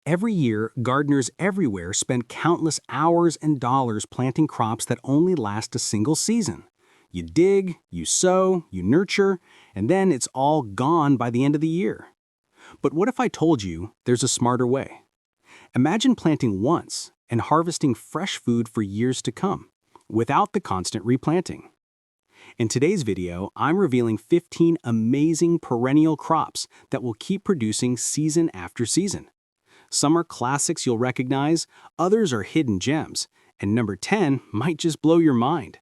Every year, gardeners everywhere spend countless hours and dollars planting crops that only last a single season. You dig, you sow, you nurture, and then it's all gone by the end of the year. But what if I told you there's a smarter way? Imagine planting once and harvesting fresh food for years to come, without the constant replanting. In today's video, I'm revealing 15 amazing perennial crops that will keep producing season after season. Some are classics you'll recognize, others are hidden gems, and number 10 might just blow your mind.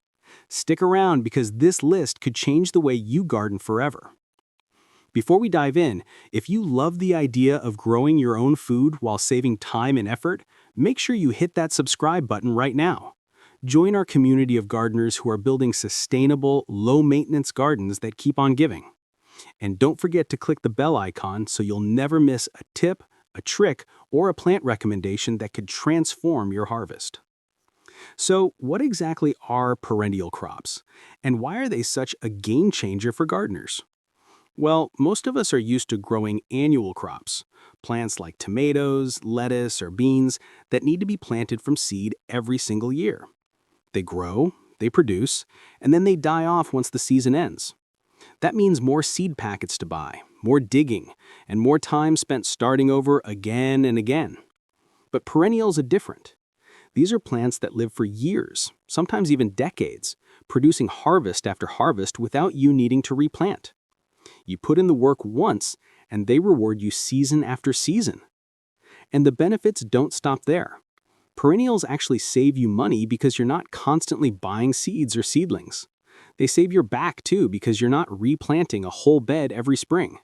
Stick around because this list could change the way you garden forever. Before we dive in, if you love the idea of growing your own food while saving time and effort, make sure you hit that subscribe button right now. Join our community of gardeners who are building sustainable, low-maintenance gardens that keep on giving. And don't forget to click the bell icon so you'll never miss a tip, a trick, or a plant recommendation that could transform your harvest. So, what exactly are perennial crops? And why are they such a game changer for gardeners? Well, most of us are used to growing annual crops, plants like tomatoes, lettuce, or beans that need to be planted from seed every single year. They grow, they produce, and then they die off once the season ends. That means more seed packets to buy, more digging, and more time spent starting over again and again. But perennials are different. These are plants that live for years, sometimes even decades, producing harvest after harvest without you needing to replant. You put in the work once, and they reward you season after season. And the benefits don't stop there. Perennials actually save you money because you're not constantly buying seeds or seedlings. They save your back too because you're not replanting a whole bed every spring.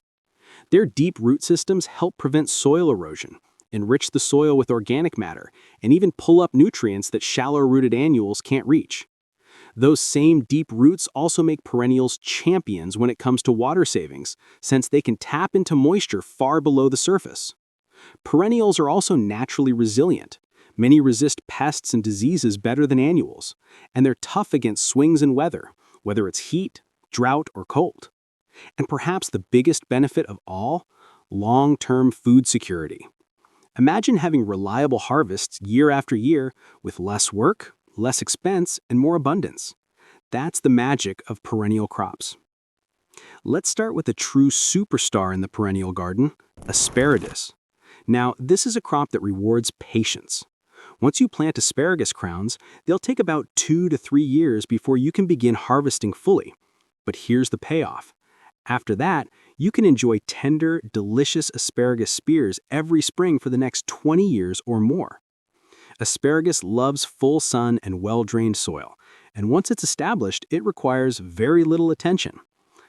Their deep root systems help prevent soil erosion, enrich the soil with organic matter, and even pull up nutrients that shallow-rooted annuals can't reach. Those same deep roots also make perennials champions when it comes to water savings, since they can tap into moisture far below the surface. Perennials are also naturally resilient. Many resist pests and diseases better than annuals, and they're tough against swings in weather, whether it's heat, drought, or cold. And perhaps the biggest benefit of all, long-term food security. Imagine having reliable harvests year after year with less work, less expense, and more abundance. That's the magic of perennial crops. Let's start with a true superstar in the perennial garden, asparagus. Now, this is a crop that rewards patience. Once you plant asparagus crowns, they'll take about 2 to 3 years before you can begin harvesting fully. But here's the payoff. After that, you can enjoy tender, delicious asparagus spears every spring for the next 20 years or more. Asparagus loves full sun and well-drained soil, and once it's established, it requires very little attention.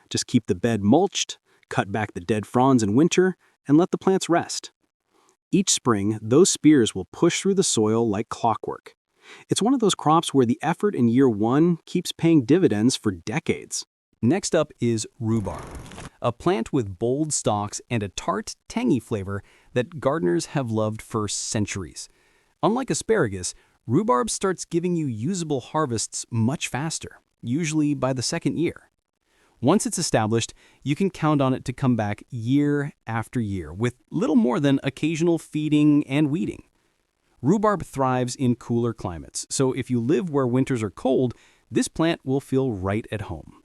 Just keep the bed mulched, cut back the dead fronds in winter, and let the plants rest. Each spring, those spears will push through the soil like clockwork. It's one of those crops where the effort in year one keeps paying dividends for decades. Next up is rhubarb, a plant with bold stalks and a tart, tangy flavor that gardeners have loved for centuries. Unlike asparagus, rhubarb starts giving you usable harvests much faster, usually by the second year. Once it's established, you can count on it to come back year after year with little more than occasional feeding and weeding. Rhubarb thrives in cooler climates, so if you live where winters are cold, this plant will feel right at home.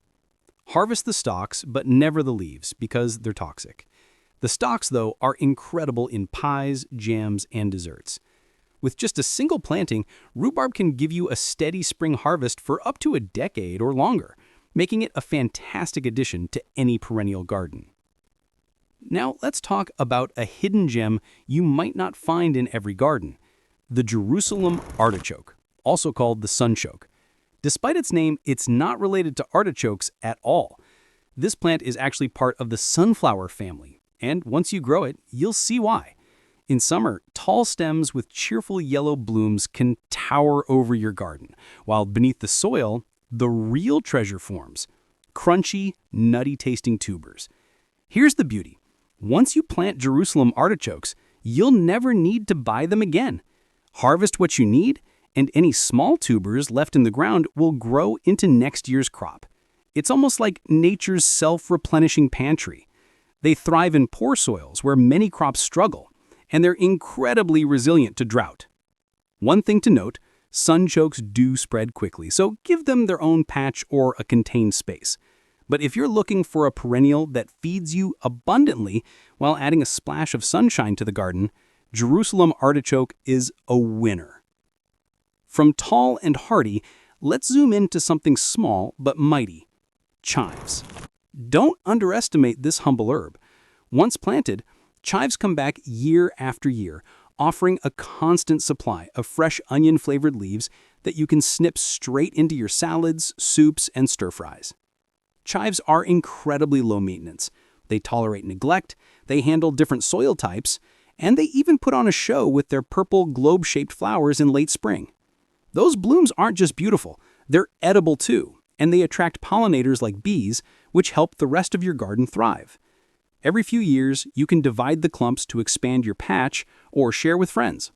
Harvest the stalks, but never the leaves, because they're toxic. The stalks, though, are incredible in pies, jams, and desserts. With just a single planting, rhubarb can give you a steady spring harvest for up to a decade or longer, making it a fantastic addition to any perennial garden. Now let's talk about a hidden gem you might not find in every garden, the Jerusalem artichoke, also called the sunchoke. Despite its name, it's not related to artichokes at all. This plant is actually part of the sunflower family, and once you grow it, you'll see why. In summer, tall stems with cheerful yellow blooms can tower over your garden, while beneath the soil, the real treasure forms, crunchy, nutty-tasting tubers. Here's the beauty. Once you plant Jerusalem artichokes, you'll never need to buy them again. Harvest what you need, and any small tubers left in the ground will grow into next year's crop. It's almost like nature's self-replenishing pantry. They thrive in poor soils where many crops struggle, and they're incredibly resilient to drought. One thing to note, sunchokes do spread quickly, so give them their own patch or a contained space. But if you're looking for a perennial that feeds you abundantly while adding a splash of sunshine to the garden, Jerusalem artichoke is a winner. From tall and hardy, let's zoom into something small but mighty: chives. Don't underestimate this humble herb. Once planted, chives come back year after year, offering a constant supply of fresh onion-flavored leaves that you can snip straight into your salads, soups, and stir-fries. Chives are incredibly low maintenance. They tolerate neglect, they handle different soil types, and they even put on a show with their purple globe-shaped flowers in late spring. Those blooms aren't just beautiful, they're edible too, and they attract pollinators like bees, which help the rest of your garden thrive. Every few years, you can divide the clumps to expand your patch or share with friends.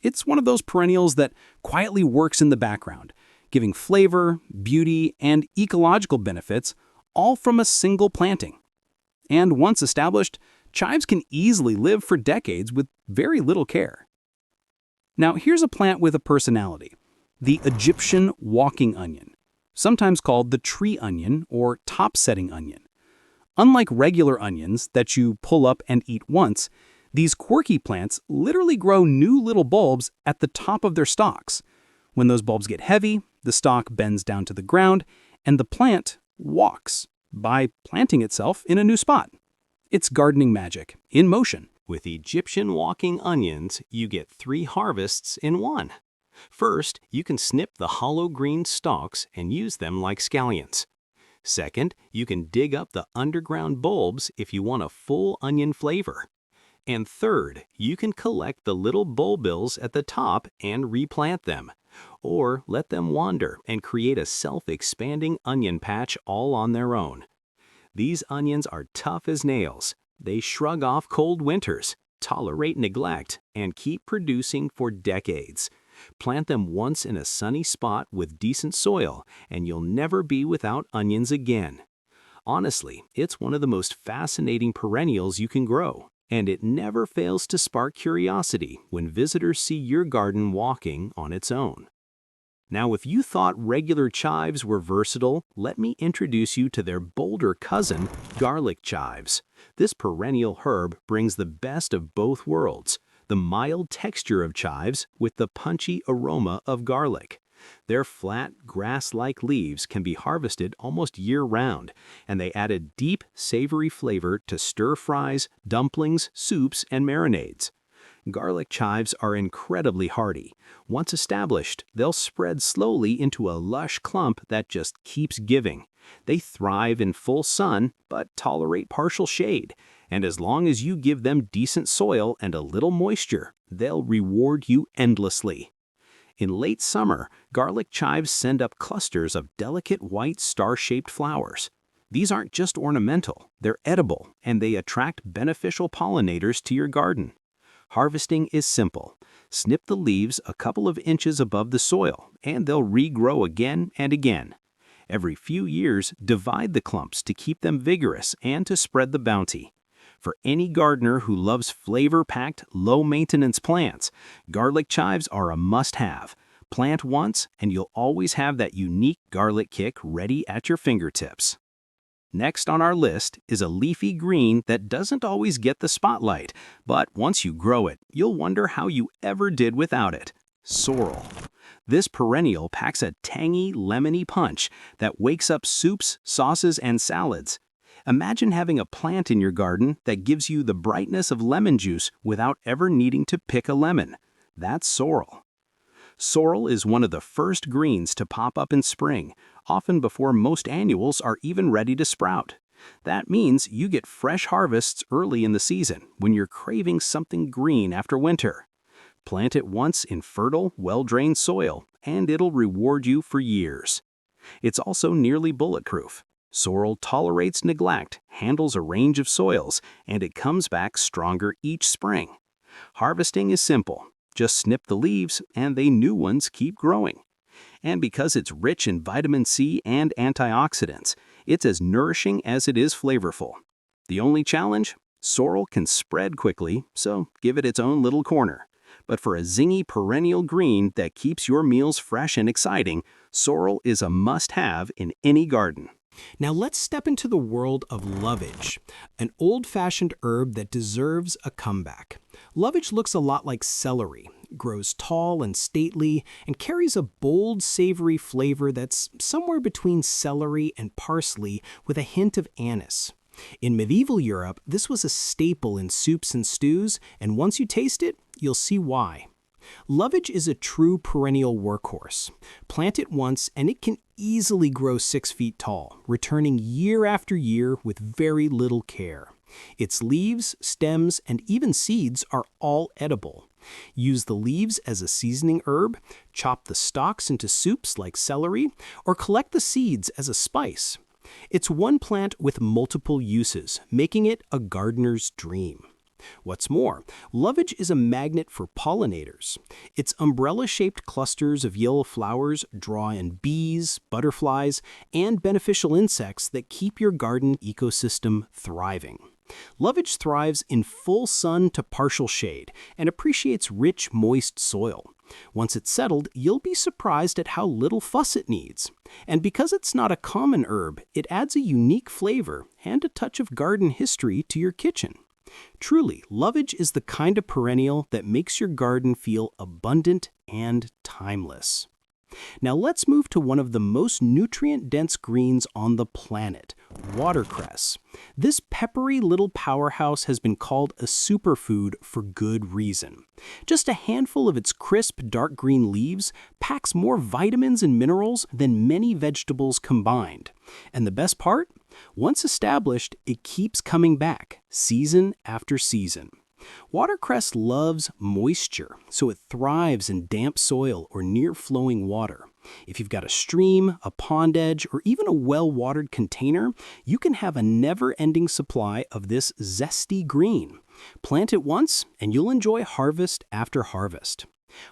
It's one of those perennials that quietly works in the background, giving flavor, beauty, and ecological benefits, all from a single planting. And once established, chives can easily live for decades with very little care. Now here's a plant with a personality: the Egyptian walking onion, sometimes called the tree onion or top-setting onion. Unlike regular onions that you pull up and eat once, these quirky plants literally grow new little bulbs at the top of their stalks. When those bulbs get heavy, the stalk bends down to the ground, and the plant walks by planting itself in a new spot. It's gardening magic in motion. With Egyptian walking onions, you get 3 harvests in one. First, you can snip the hollow green stalks and use them like scallions. Second, you can dig up the underground bulbs if you want a full onion flavor. And third, you can collect the little bulbils at the top and replant them, or let them wander and create a self-expanding onion patch all on their own. These onions are tough as nails. They shrug off cold winters, tolerate neglect, and keep producing for decades. Plant them once in a sunny spot with decent soil, and you'll never be without onions again. Honestly, it's one of the most fascinating perennials you can grow, and it never fails to spark curiosity when visitors see your garden walking on its own. Now, if you thought regular chives were versatile, let me introduce you to their bolder cousin, garlic chives. This perennial herb brings the best of both worlds: the mild texture of chives with the punchy aroma of garlic. Their flat, grass-like leaves can be harvested almost year-round, and they add a deep, savory flavor to stir-fries, dumplings, soups, and marinades. Garlic chives are incredibly hardy. Once established, they'll spread slowly into a lush clump that just keeps giving. They thrive in full sun, but tolerate partial shade. And as long as you give them decent soil and a little moisture, they'll reward you endlessly. In late summer, garlic chives send up clusters of delicate white star-shaped flowers. These aren't just ornamental, they're edible, and they attract beneficial pollinators to your garden. Harvesting is simple. Snip the leaves a couple of inches above the soil, and they'll regrow again and again. Every few years, divide the clumps to keep them vigorous and to spread the bounty. For any gardener who loves flavor-packed, low-maintenance plants, garlic chives are a must-have. Plant once, and you'll always have that unique garlic kick ready at your fingertips. Next on our list is a leafy green that doesn't always get the spotlight, but once you grow it, you'll wonder how you ever did without it: sorrel. This perennial packs a tangy, lemony punch that wakes up soups, sauces, and salads. Imagine having a plant in your garden that gives you the brightness of lemon juice without ever needing to pick a lemon. That's sorrel. Sorrel is one of the first greens to pop up in spring, often before most annuals are even ready to sprout. That means you get fresh harvests early in the season when you're craving something green after winter. Plant it once in fertile, well-drained soil, and it'll reward you for years. It's also nearly bulletproof. Sorrel tolerates neglect, handles a range of soils, and it comes back stronger each spring. Harvesting is simple. Just snip the leaves, and the new ones keep growing. And because it's rich in vitamin C and antioxidants, it's as nourishing as it is flavorful. The only challenge? Sorrel can spread quickly, so give it its own little corner. But for a zingy perennial green that keeps your meals fresh and exciting, sorrel is a must-have in any garden. Now let's step into the world of lovage, an old-fashioned herb that deserves a comeback. Lovage looks a lot like celery, grows tall and stately, and carries a bold, savory flavor that's somewhere between celery and parsley with a hint of anise. In medieval Europe, this was a staple in soups and stews, and once you taste it, you'll see why. Lovage is a true perennial workhorse. Plant it once and it can easily grow 6 feet tall, returning year after year with very little care. Its leaves, stems, and even seeds are all edible. Use the leaves as a seasoning herb, chop the stalks into soups like celery, or collect the seeds as a spice. It's one plant with multiple uses, making it a gardener's dream. What's more, lovage is a magnet for pollinators. Its umbrella-shaped clusters of yellow flowers draw in bees, butterflies, and beneficial insects that keep your garden ecosystem thriving. Lovage thrives in full sun to partial shade and appreciates rich, moist soil. Once it's settled, you'll be surprised at how little fuss it needs. And because it's not a common herb, it adds a unique flavor and a touch of garden history to your kitchen. Truly, lovage is the kind of perennial that makes your garden feel abundant and timeless. Now let's move to one of the most nutrient-dense greens on the planet, watercress. This peppery little powerhouse has been called a superfood for good reason. Just a handful of its crisp, dark green leaves packs more vitamins and minerals than many vegetables combined. And the best part? Once established, it keeps coming back, season after season. Watercress loves moisture, so it thrives in damp soil or near flowing water. If you've got a stream, a pond edge, or even a well-watered container, you can have a never-ending supply of this zesty green. Plant it once, and you'll enjoy harvest after harvest.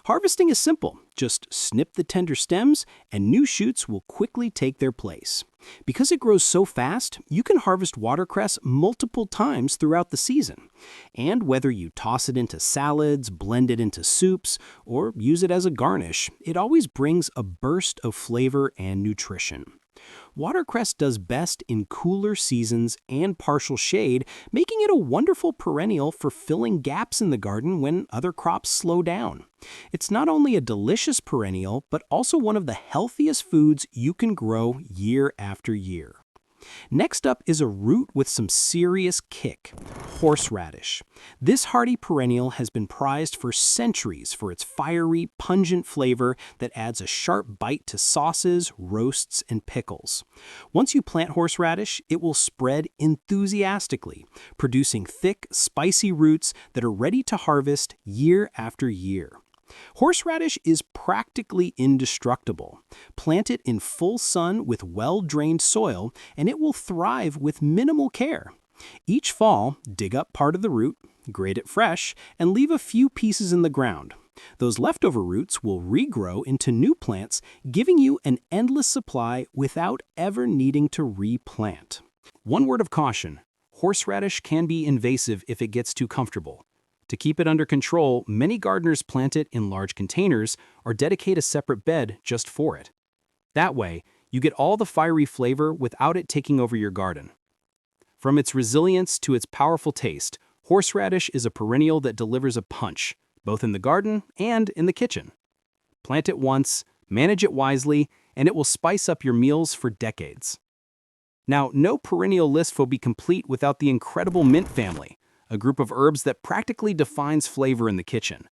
Harvesting is simple. Just snip the tender stems, and new shoots will quickly take their place. Because it grows so fast, you can harvest watercress multiple times throughout the season. And whether you toss it into salads, blend it into soups, or use it as a garnish, it always brings a burst of flavor and nutrition. Watercress does best in cooler seasons and partial shade, making it a wonderful perennial for filling gaps in the garden when other crops slow down. It's not only a delicious perennial, but also one of the healthiest foods you can grow year after year. Next up is a root with some serious kick, horseradish. This hardy perennial has been prized for centuries for its fiery, pungent flavor that adds a sharp bite to sauces, roasts, and pickles. Once you plant horseradish, it will spread enthusiastically, producing thick, spicy roots that are ready to harvest year after year. Horseradish is practically indestructible. Plant it in full sun with well-drained soil, and it will thrive with minimal care. Each fall, dig up part of the root, grate it fresh, and leave a few pieces in the ground. Those leftover roots will regrow into new plants, giving you an endless supply without ever needing to replant. One word of caution: horseradish can be invasive if it gets too comfortable. To keep it under control, many gardeners plant it in large containers or dedicate a separate bed just for it. That way, you get all the fiery flavor without it taking over your garden. From its resilience to its powerful taste, horseradish is a perennial that delivers a punch, both in the garden and in the kitchen. Plant it once, manage it wisely, and it will spice up your meals for decades. Now, no perennial list will be complete without the incredible mint family, a group of herbs that practically defines flavor in the kitchen.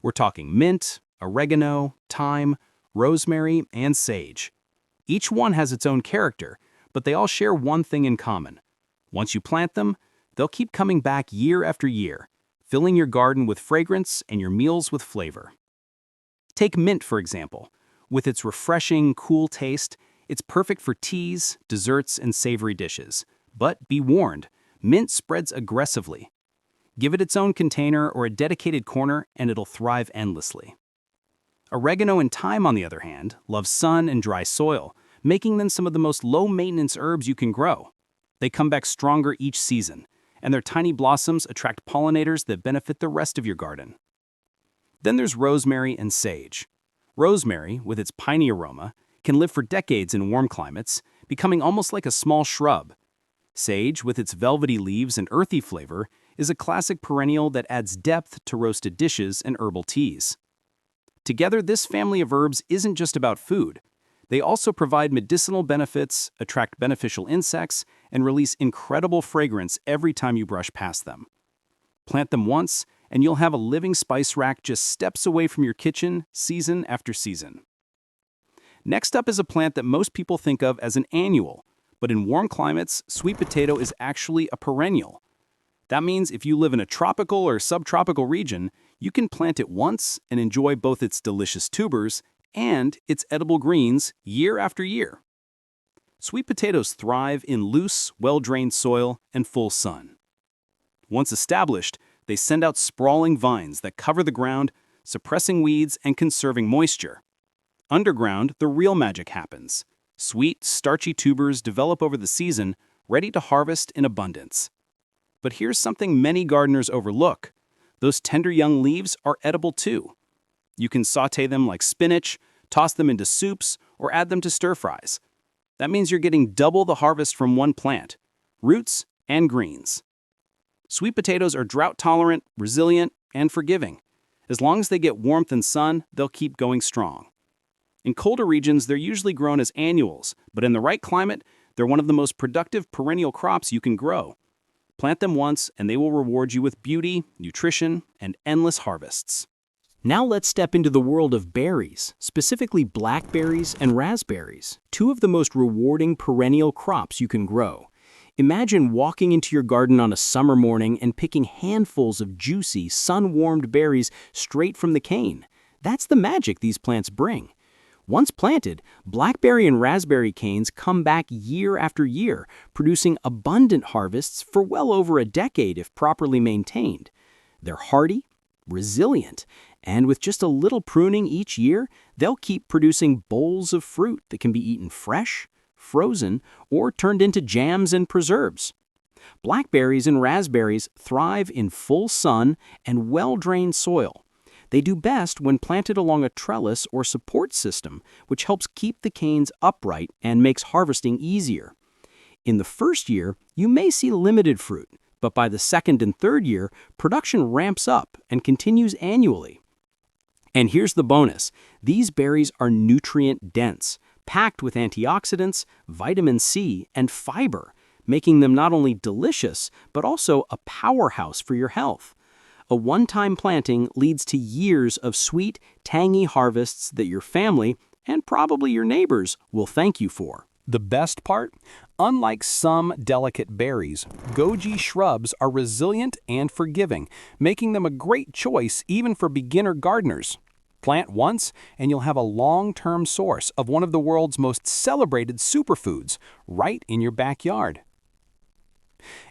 We're talking mint, oregano, thyme, rosemary, and sage. Each one has its own character, but they all share one thing in common. Once you plant them, they'll keep coming back year after year, filling your garden with fragrance and your meals with flavor. Take mint, for example. With its refreshing, cool taste, it's perfect for teas, desserts, and savory dishes. But be warned, mint spreads aggressively. Give it its own container or a dedicated corner, and it'll thrive endlessly. Oregano and thyme, on the other hand, love sun and dry soil, making them some of the most low-maintenance herbs you can grow. They come back stronger each season, and their tiny blossoms attract pollinators that benefit the rest of your garden. Then there's rosemary and sage. Rosemary, with its piney aroma, can live for decades in warm climates, becoming almost like a small shrub. Sage, with its velvety leaves and earthy flavor, is a classic perennial that adds depth to roasted dishes and herbal teas. Together, this family of herbs isn't just about food. They also provide medicinal benefits, attract beneficial insects, and release incredible fragrance every time you brush past them. Plant them once, and you'll have a living spice rack just steps away from your kitchen, season after season. Next up is a plant that most people think of as an annual, but in warm climates, sweet potato is actually a perennial. That means if you live in a tropical or subtropical region, you can plant it once and enjoy both its delicious tubers and its edible greens year after year. Sweet potatoes thrive in loose, well-drained soil and full sun. Once established, they send out sprawling vines that cover the ground, suppressing weeds and conserving moisture. Underground, the real magic happens. Sweet, starchy tubers develop over the season, ready to harvest in abundance. But here's something many gardeners overlook. Those tender young leaves are edible too. You can sauté them like spinach, toss them into soups, or add them to stir-fries. That means you're getting double the harvest from one plant, roots and greens. Sweet potatoes are drought-tolerant, resilient, and forgiving. As long as they get warmth and sun, they'll keep going strong. In colder regions, they're usually grown as annuals, but in the right climate, they're one of the most productive perennial crops you can grow. Plant them once, and they will reward you with beauty, nutrition, and endless harvests. Now let's step into the world of berries, specifically blackberries and raspberries, two of the most rewarding perennial crops you can grow. Imagine walking into your garden on a summer morning and picking handfuls of juicy, sun-warmed berries straight from the cane. That's the magic these plants bring. Once planted, blackberry and raspberry canes come back year after year, producing abundant harvests for well over a decade if properly maintained. They're hardy, resilient, and with just a little pruning each year, they'll keep producing bowls of fruit that can be eaten fresh, frozen, or turned into jams and preserves. Blackberries and raspberries thrive in full sun and well-drained soil. They do best when planted along a trellis or support system, which helps keep the canes upright and makes harvesting easier. In the first year, you may see limited fruit, but by the second and third year, production ramps up and continues annually. And here's the bonus. These berries are nutrient-dense, packed with antioxidants, vitamin C, and fiber, making them not only delicious, but also a powerhouse for your health. A one-time planting leads to years of sweet, tangy harvests that your family, and probably your neighbors, will thank you for. The best part? Unlike some delicate berries, goji shrubs are resilient and forgiving, making them a great choice even for beginner gardeners. Plant once, and you'll have a long-term source of one of the world's most celebrated superfoods right in your backyard.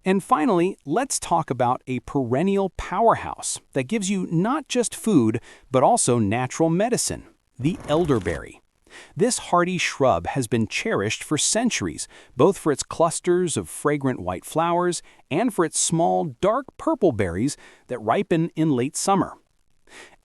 And finally, let's talk about a perennial powerhouse that gives you not just food, but also natural medicine, the elderberry. This hardy shrub has been cherished for centuries, both for its clusters of fragrant white flowers and for its small, dark purple berries that ripen in late summer.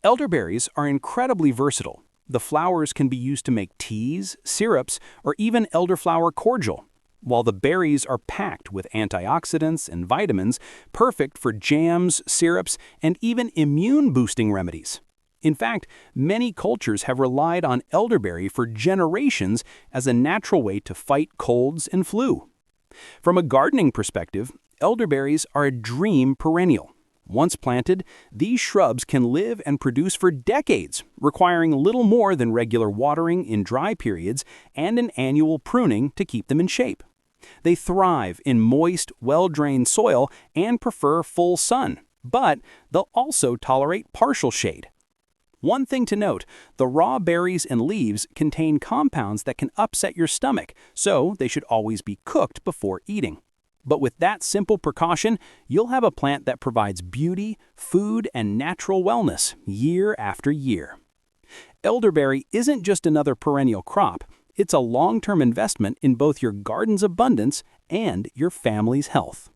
Elderberries are incredibly versatile. The flowers can be used to make teas, syrups, or even elderflower cordial, while the berries are packed with antioxidants and vitamins, perfect for jams, syrups, and even immune-boosting remedies. In fact, many cultures have relied on elderberry for generations as a natural way to fight colds and flu. From a gardening perspective, elderberries are a dream perennial. Once planted, these shrubs can live and produce for decades, requiring little more than regular watering in dry periods and an annual pruning to keep them in shape. They thrive in moist, well-drained soil and prefer full sun, but they'll also tolerate partial shade. One thing to note, the raw berries and leaves contain compounds that can upset your stomach, so they should always be cooked before eating. But with that simple precaution, you'll have a plant that provides beauty, food, and natural wellness year after year. Elderberry isn't just another perennial crop, it's a long-term investment in both your garden's abundance and your family's health.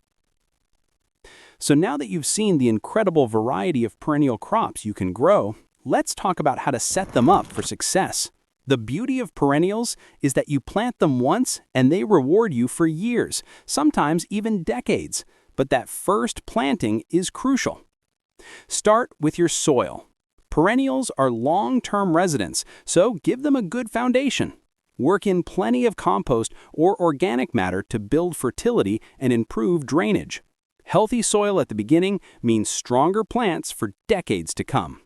So now that you've seen the incredible variety of perennial crops you can grow, let's talk about how to set them up for success. The beauty of perennials is that you plant them once and they reward you for years, sometimes even decades. But that first planting is crucial. Start with your soil. Perennials are long-term residents, so give them a good foundation. Work in plenty of compost or organic matter to build fertility and improve drainage. Healthy soil at the beginning means stronger plants for decades to come.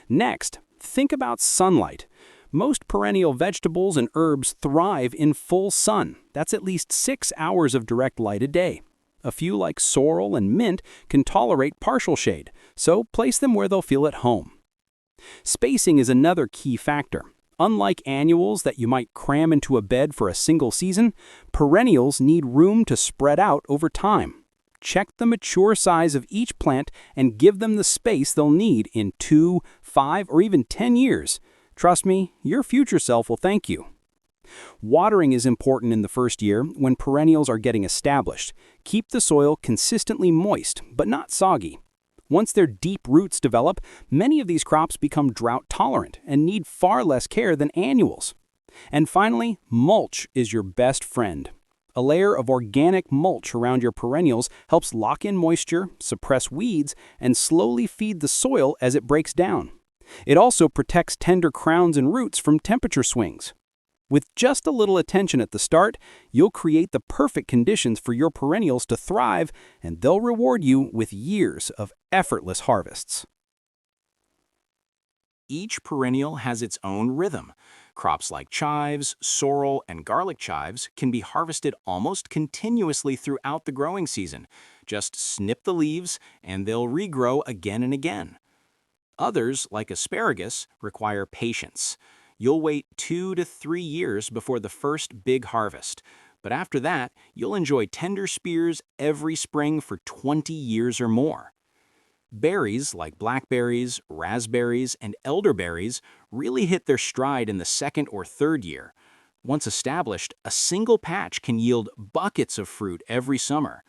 Next, think about sunlight. Most perennial vegetables and herbs thrive in full sun. That's at least 6 hours of direct light a day. A few like sorrel and mint can tolerate partial shade, so place them where they'll feel at home. Spacing is another key factor. Unlike annuals that you might cram into a bed for a single season, perennials need room to spread out over time. Check the mature size of each plant and give them the space they'll need in 2, 5, or even 10 years. Trust me, your future self will thank you. Watering is important in the first year when perennials are getting established. Keep the soil consistently moist, but not soggy. Once their deep roots develop, many of these crops become drought tolerant and need far less care than annuals. And finally, mulch is your best friend. A layer of organic mulch around your perennials helps lock in moisture, suppress weeds, and slowly feed the soil as it breaks down. It also protects tender crowns and roots from temperature swings. With just a little attention at the start, you'll create the perfect conditions for your perennials to thrive, and they'll reward you with years of effortless harvests. Each perennial has its own rhythm. Crops like chives, sorrel, and garlic chives can be harvested almost continuously throughout the growing season. Just snip the leaves, and they'll regrow again and again. Others, like asparagus, require patience. You'll wait 2 to 3 years before the first big harvest, but after that, you'll enjoy tender spears every spring for 20 years or more. Berries like blackberries, raspberries, and elderberries really hit their stride in the second or third year. Once established, a single patch can yield buckets of fruit every summer.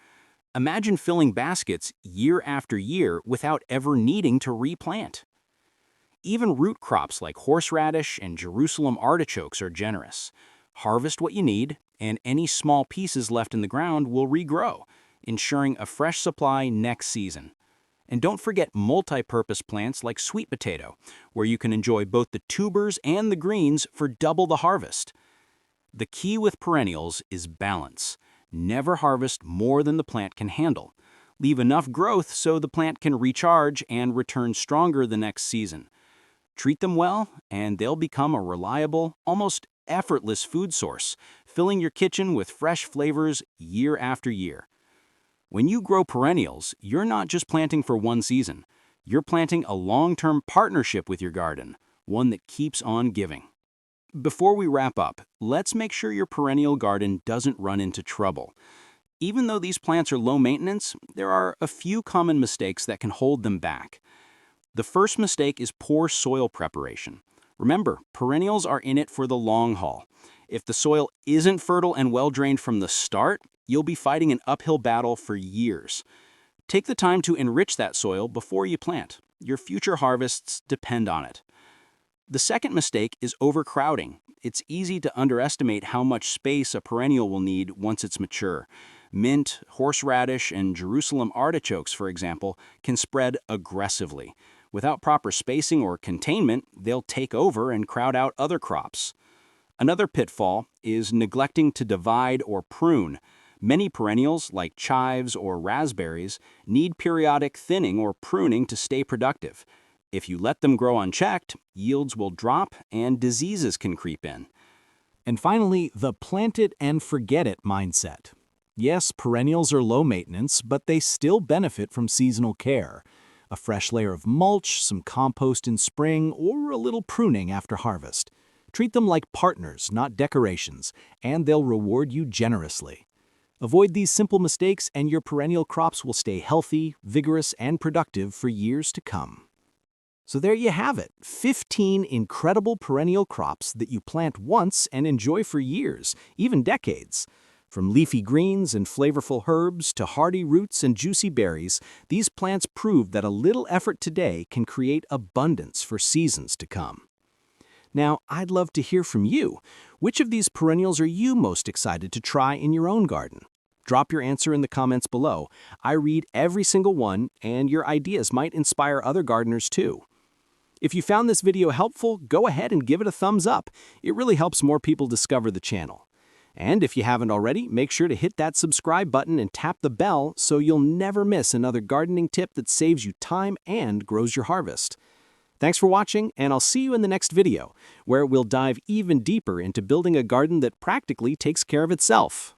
Imagine filling baskets year after year without ever needing to replant. Even root crops like horseradish and Jerusalem artichokes are generous. Harvest what you need, and any small pieces left in the ground will regrow, ensuring a fresh supply next season. And don't forget multi-purpose plants like sweet potato, where you can enjoy both the tubers and the greens for double the harvest. The key with perennials is balance. Never harvest more than the plant can handle. Leave enough growth so the plant can recharge and return stronger the next season. Treat them well, and they'll become a reliable, almost effortless food source, filling your kitchen with fresh flavors year after year. When you grow perennials, you're not just planting for one season. You're planting a long-term partnership with your garden, one that keeps on giving. Before we wrap up, let's make sure your perennial garden doesn't run into trouble. Even though these plants are low maintenance, there are a few common mistakes that can hold them back. The first mistake is poor soil preparation. Remember, perennials are in it for the long haul. If the soil isn't fertile and well-drained from the start, you'll be fighting an uphill battle for years. Take the time to enrich that soil before you plant. Your future harvests depend on it. The second mistake is overcrowding. It's easy to underestimate how much space a perennial will need once it's mature. Mint, horseradish, and Jerusalem artichokes, for example, can spread aggressively. Without proper spacing or containment, they'll take over and crowd out other crops. Another pitfall is neglecting to divide or prune. Many perennials, like chives or raspberries, need periodic thinning or pruning to stay productive. If you let them grow unchecked, yields will drop and diseases can creep in. And finally, the plant it and forget it mindset. Yes, perennials are low maintenance, but they still benefit from seasonal care. A fresh layer of mulch, some compost in spring, or a little pruning after harvest. Treat them like partners, not decorations, and they'll reward you generously. Avoid these simple mistakes and your perennial crops will stay healthy, vigorous, and productive for years to come. So there you have it, 15 incredible perennial crops that you plant once and enjoy for years, even decades. From leafy greens and flavorful herbs to hardy roots and juicy berries, these plants prove that a little effort today can create abundance for seasons to come. Now, I'd love to hear from you. Which of these perennials are you most excited to try in your own garden? Drop your answer in the comments below. I read every single one, and your ideas might inspire other gardeners too. If you found this video helpful, go ahead and give it a thumbs up. It really helps more people discover the channel. And if you haven't already, make sure to hit that subscribe button and tap the bell so you'll never miss another gardening tip that saves you time and grows your harvest. Thanks for watching, and I'll see you in the next video, where we'll dive even deeper into building a garden that practically takes care of itself.